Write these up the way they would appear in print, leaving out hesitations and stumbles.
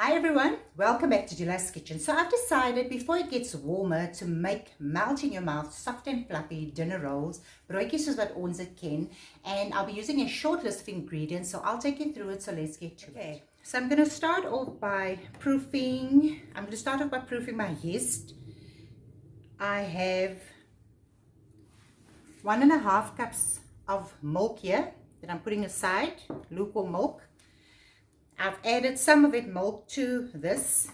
Hi everyone, welcome back to Jula's Kitchen. So I've decided before it gets warmer to make melt in your mouth soft and fluffy dinner rolls, broodtjies soos wat ons dit ken, and I'll be using a short list of ingredients, so I'll take you through it. So let's get to it. So I'm going to start off by proofing. My yeast. I have 1.5 cups of milk here that I'm putting aside, lukewarm milk. I've added some of it milk to this.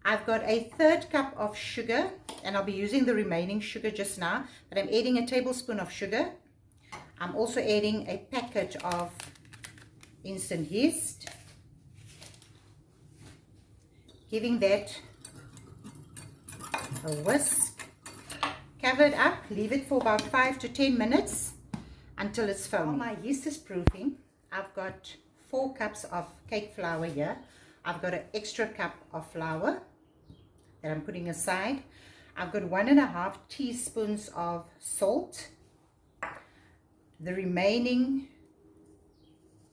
I've got a 1/3 cup of sugar, and I'll be using the remaining sugar just now, but I'm adding a tablespoon of sugar. I'm also adding a packet of instant yeast, giving that a whisk. Cover it up, leave it for about 5 to 10 minutes until it's foamy. While my yeast is proofing, I've got 4 cups of cake flour here. I've got an extra cup of flour that I'm putting aside. I've got 1.5 teaspoons of salt. The remaining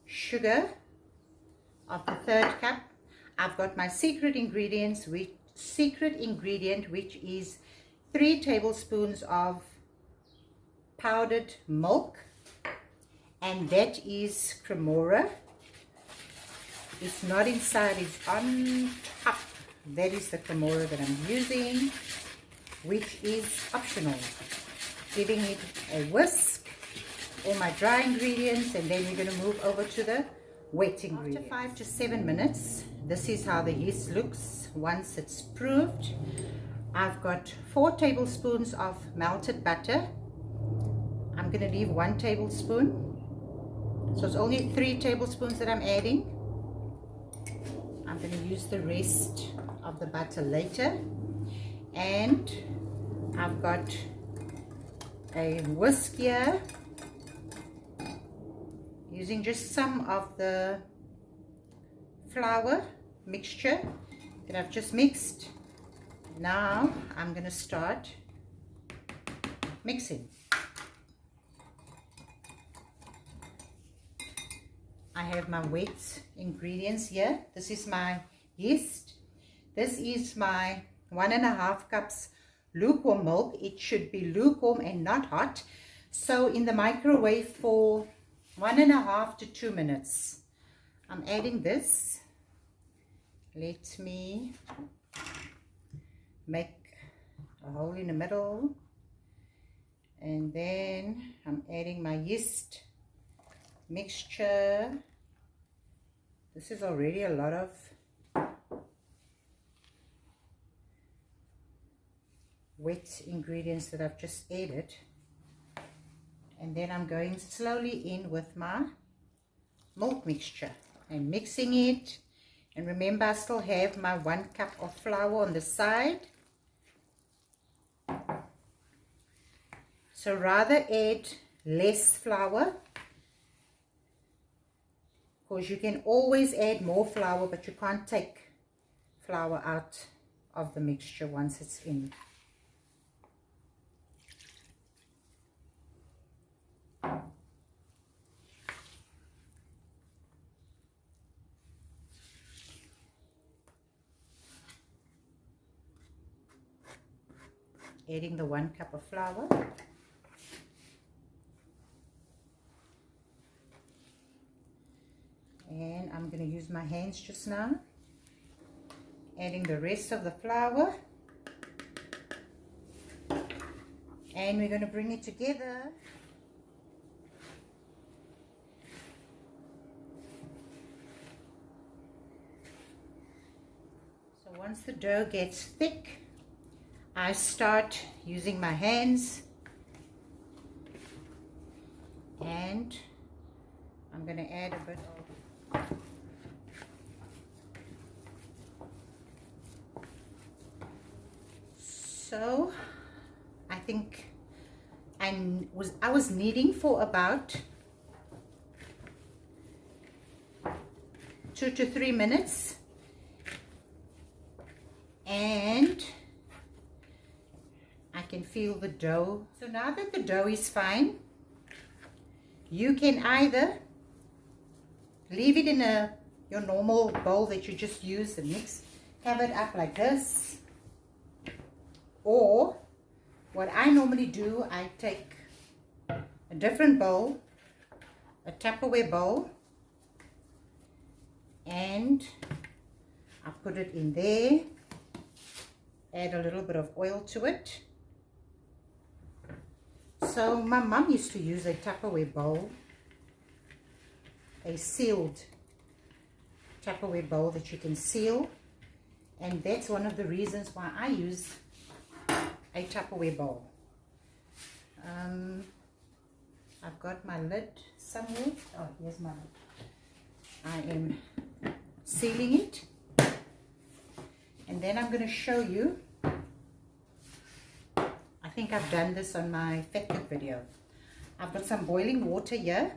sugar of the 1/3 cup. I've got my secret ingredient, which is 3 tablespoons of powdered milk, and that is cremora. It's not inside, it's on top. That is the cremora that I'm using, which is optional. Giving it a whisk, all my dry ingredients, and then we're going to move over to the wet ingredients. After 5 to 7 minutes, this is how the yeast looks once it's proofed. I've got 4 tablespoons of melted butter. I'm going to leave 1 tablespoon. So it's only 3 tablespoons that I'm adding. I'm going to use the rest of the butter later. And I've got a whisk here, using just some of the flour mixture that I've just mixed. Now I'm going to start mixing. I have my wet ingredients here. This is my yeast. This is my 1.5 cups lukewarm milk. It should be lukewarm and not hot. So in the microwave for 1.5 to 2 minutes. I'm adding this. Let me make a hole in the middle. And then I'm adding my yeast mixture. This is already a lot of wet ingredients that I've just added, and then I'm going slowly in with my milk mixture and mixing it. And remember, I still have my 1 cup of flour on the side, so rather add less flour, because you can always add more flour, but you can't take flour out of the mixture once it's in. Adding the 1 cup of flour. And I'm going to use my hands just now, adding the rest of the flour, and we're going to bring it together. So once the dough gets thick, I start using my hands, and I'm going to add a bit of so I think I was kneading for about 2 to 3 minutes, and I can feel the dough. So now that the dough is fine, you can either leave it in a your normal bowl that you just use and mix. Cover it up like this. Or what I normally do, I take a different bowl, a Tupperware bowl, and I put it in there, add a little bit of oil to it. So my mum used to use a Tupperware bowl, a sealed Tupperware bowl that you can seal, and that's one of the reasons why I use a Tupperware bowl. I've got my lid somewhere. Oh, here's my lid. I am sealing it, and then I'm going to show you. I think I've done this on my fat tip video. I've got some boiling water here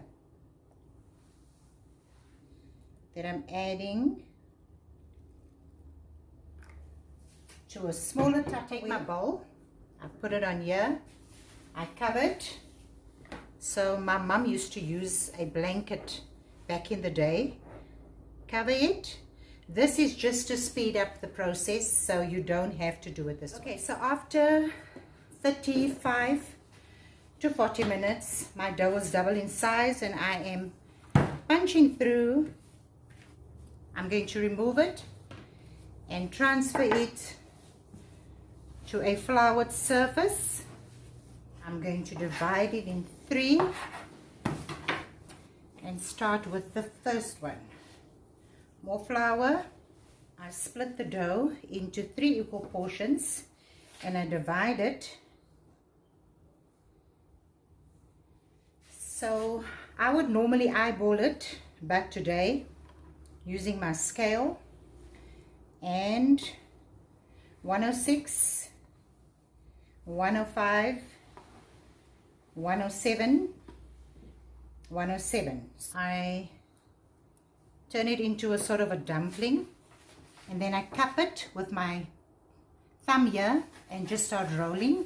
that I'm adding to a smaller Tupperware. I take my bowl, I put it on here, I cover it. So my mum used to use a blanket back in the day. Cover it. This is just to speed up the process, so you don't have to do it this way. Okay, so after 35 to 40 minutes, my dough is double in size and I am punching through. I'm going to remove it and transfer it to a floured surface. I'm going to divide it in 3 and start with the first one. More flour. I split the dough into 3 equal portions and I divide it. So I would normally eyeball it, but today using my scale, and 106, 105, 107, 107. I turn it into a sort of a dumpling, and then I cup it with my thumb here and just start rolling,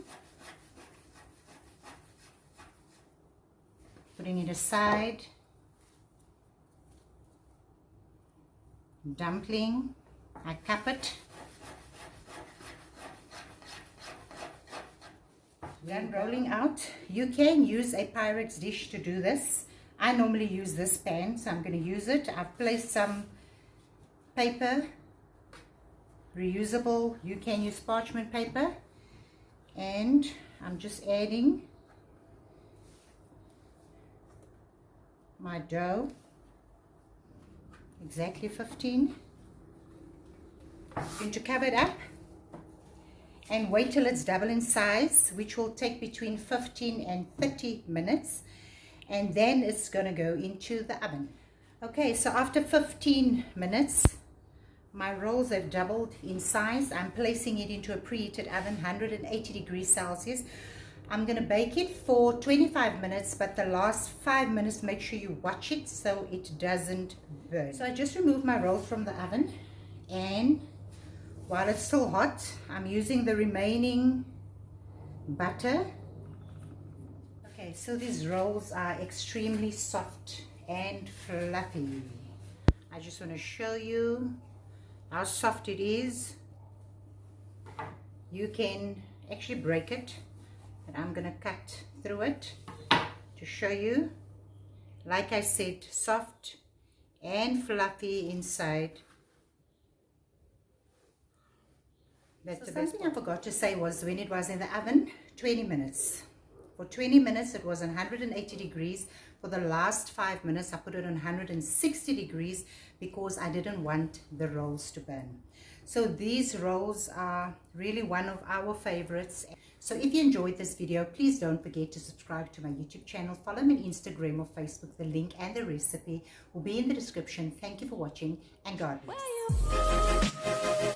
putting it aside. Dumpling, I cup it. Then rolling out. You can use a Pyrex dish to do this. I normally use this pan, so I'm going to use it. I've placed some paper, reusable, you can use parchment paper, and I'm just adding my dough, exactly 15. I'm going to cover it up and wait till it's double in size, which will take between 15 and 30 minutes, and then it's going to go into the oven. Okay, so after 15 minutes, my rolls have doubled in size. I'm placing it into a preheated oven, 180 degrees Celsius. I'm going to bake it for 25 minutes, but the last 5 minutes, make sure you watch it so it doesn't burn. So I just removed my rolls from the oven, and while it's still hot, I'm using the remaining butter. Okay, so these rolls are extremely soft and fluffy. I just want to show you how soft it is. You can actually break it, but I'm going to cut through it to show you. Like I said, soft and fluffy inside. That's the best. Something I forgot to say was when it was in the oven, 20 minutes. For 20 minutes it was 180 degrees. For the last 5 minutes I put it on 160 degrees because I didn't want the rolls to burn. So these rolls are really one of our favorites. So if you enjoyed this video, please don't forget to subscribe to my YouTube channel. Follow me on Instagram or Facebook. The link and the recipe will be in the description. Thank you for watching, and God bless.